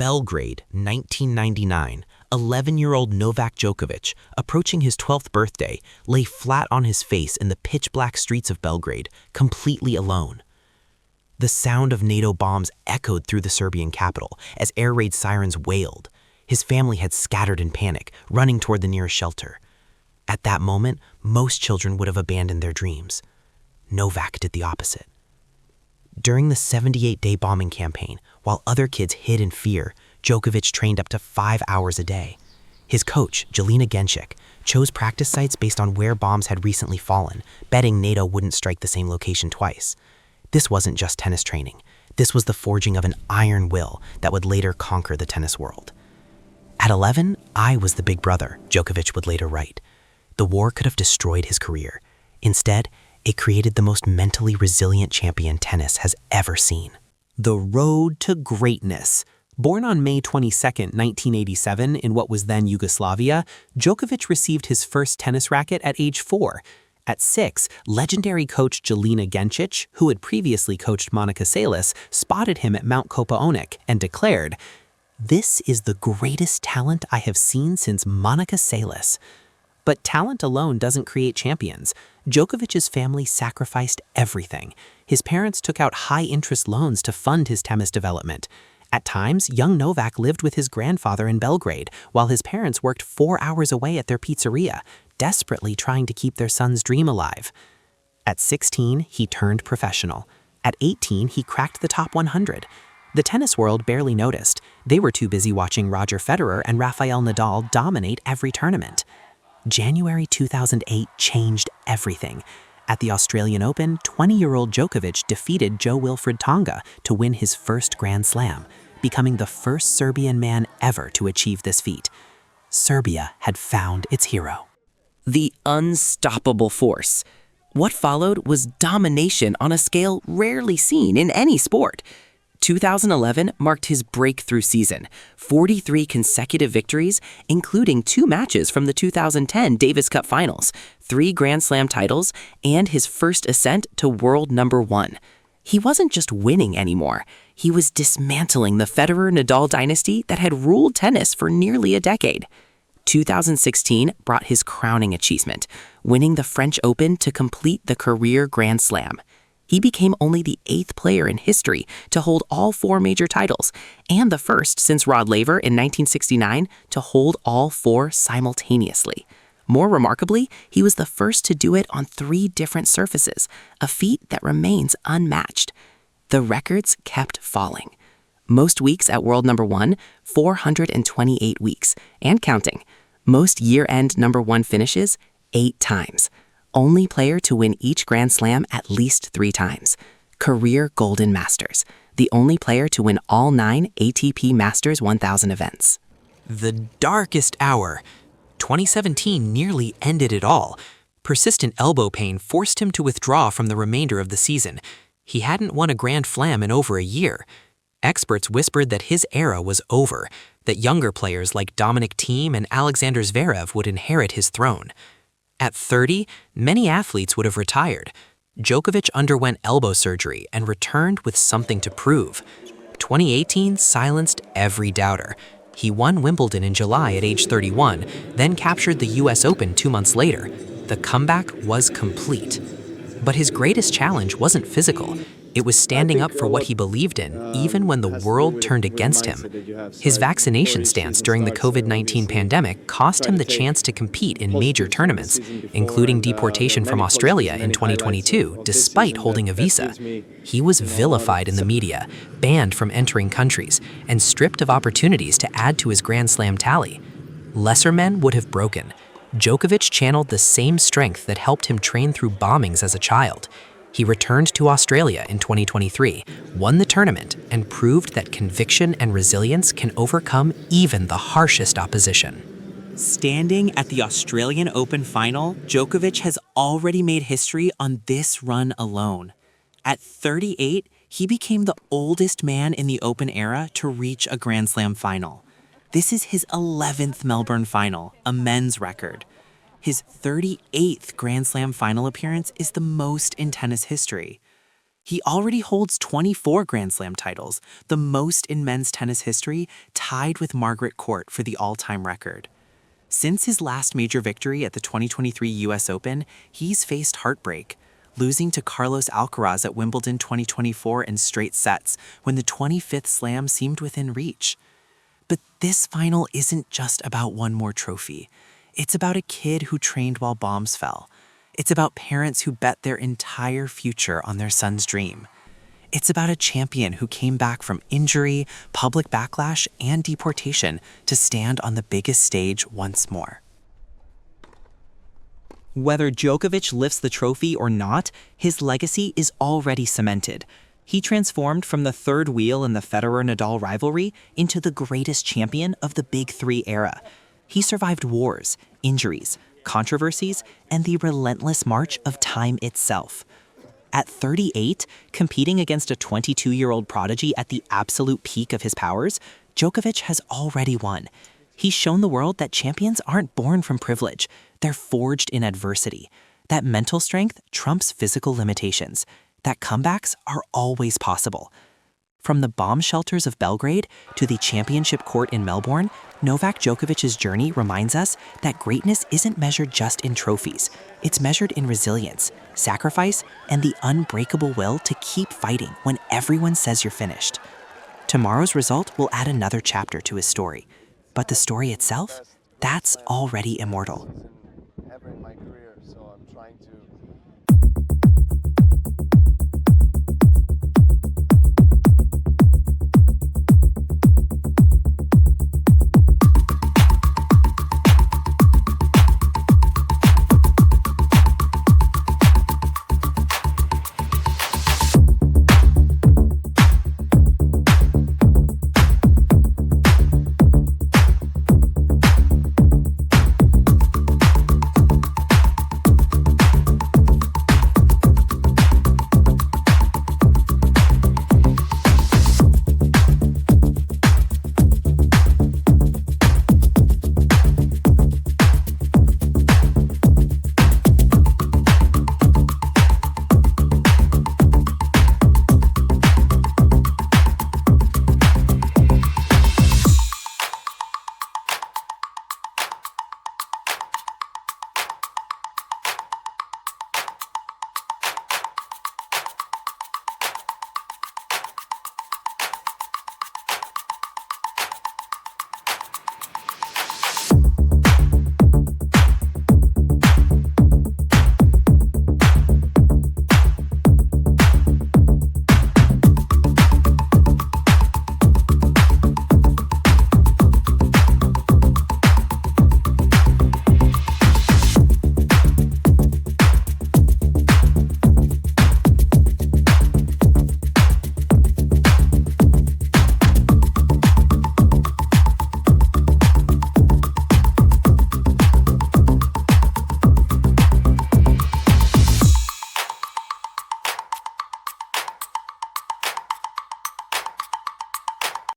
Belgrade, 1999, 11-year-old Novak Djokovic, approaching his 12th birthday, lay flat on his face in the pitch-black streets of Belgrade, completely alone. The sound of NATO bombs echoed through the Serbian capital as air raid sirens wailed. His family had scattered in panic, running toward the nearest shelter. At that moment, most children would have abandoned their dreams. Novak did the opposite. During the 78-day bombing campaign, while other kids hid in fear, Djokovic trained up to 5 hours a day. His coach, Jelena Genchik, chose practice sites based on where bombs had recently fallen, betting NATO wouldn't strike the same location twice. This wasn't just tennis training. This was the forging of an iron will that would later conquer the tennis world. At 11, I was the big brother, Djokovic would later write. The war could have destroyed his career. Instead, it created the most mentally resilient champion tennis has ever seen. The road to greatness. Born on May 22, 1987, in what was then Yugoslavia, Djokovic received his first tennis racket at age 4. At 6, legendary coach Jelena Genchik, who had previously coached Monica Seles, spotted him at Mount Kopaonik and declared, "This is the greatest talent I have seen since Monica Seles." But talent alone doesn't create champions. Djokovic's family sacrificed everything. His parents took out high-interest loans to fund his tennis development. At times, young Novak lived with his grandfather in Belgrade, while his parents worked 4 hours away at their pizzeria, desperately trying to keep their son's dream alive. At 16, he turned professional. At 18, he cracked the top 100. The tennis world barely noticed. They were too busy watching Roger Federer and Rafael Nadal dominate every tournament. January 2008 changed everything. At the Australian Open, 20-year-old Djokovic defeated Jo-Wilfried Tsonga to win his first Grand Slam, becoming the first Serbian man ever to achieve this feat. Serbia had found its hero. The unstoppable force. What followed was domination on a scale rarely seen in any sport. 2011 marked his breakthrough season, 43 consecutive victories, including 2 matches from the 2010 Davis Cup Finals, 3 Grand Slam titles, and his first ascent to world number 1. He wasn't just winning anymore. He was dismantling the Federer-Nadal dynasty that had ruled tennis for nearly a decade. 2016 brought his crowning achievement, winning the French Open to complete the career Grand Slam. He became only the 8th player in history to hold all 4 major titles, and the first since Rod Laver in 1969 to hold all 4 simultaneously. More remarkably, he was the first to do it on 3 different surfaces, a feat that remains unmatched. The records kept falling. Most weeks at world number 1, 428 weeks, and counting. Most year-end number 1 finishes, 8 times. Only player to win each Grand Slam at least 3 times. Career Golden Masters. The only player to win all 9 ATP Masters 1000 events. The darkest hour. 2017 nearly ended it all. Persistent elbow pain forced him to withdraw from the remainder of the season. He hadn't won a Grand Slam in over a year. Experts whispered that his era was over, that younger players like Dominic Thiem and Alexander Zverev would inherit his throne. At 30, many athletes would have retired. Djokovic underwent elbow surgery and returned with something to prove. 2018 silenced every doubter. He won Wimbledon in July at age 31, then captured the US Open 2 months later. The comeback was complete. But his greatest challenge wasn't physical. It was standing up for what he believed in, even when the world turned against him. His vaccination stance during the COVID-19 pandemic cost him the chance to compete in major tournaments, including deportation from Australia in 2022, despite holding a visa. He was vilified in the media, banned from entering countries, and stripped of opportunities to add to his Grand Slam tally. Lesser men would have broken. Djokovic channeled the same strength that helped him train through bombings as a child. He returned to Australia in 2023, won the tournament, and proved that conviction and resilience can overcome even the harshest opposition. Standing at the Australian Open final, Djokovic has already made history on this run alone. At 38, he became the oldest man in the Open era to reach a Grand Slam final. This is his 11th Melbourne final, a men's record. His 38th Grand Slam final appearance is the most in tennis history. He already holds 24 Grand Slam titles, the most in men's tennis history, tied with Margaret Court for the all-time record. Since his last major victory at the 2023 US Open, he's faced heartbreak, losing to Carlos Alcaraz at Wimbledon 2024 in straight sets when the 25th Slam seemed within reach. But this final isn't just about one more trophy. It's about a kid who trained while bombs fell. It's about parents who bet their entire future on their son's dream. It's about a champion who came back from injury, public backlash, and deportation to stand on the biggest stage once more. Whether Djokovic lifts the trophy or not, his legacy is already cemented. He transformed from the third wheel in the Federer-Nadal rivalry into the greatest champion of the Big Three era. He survived wars, injuries, controversies, and the relentless march of time itself. At 38, competing against a 22-year-old prodigy at the absolute peak of his powers, Djokovic has already won. He's shown the world that champions aren't born from privilege, they're forged in adversity. That mental strength trumps physical limitations. That comebacks are always possible. From the bomb shelters of Belgrade to the championship court in Melbourne, Novak Djokovic's journey reminds us that greatness isn't measured just in trophies. It's measured in resilience, sacrifice, and the unbreakable will to keep fighting when everyone says you're finished. Tomorrow's result will add another chapter to his story. But the story itself, that's already immortal.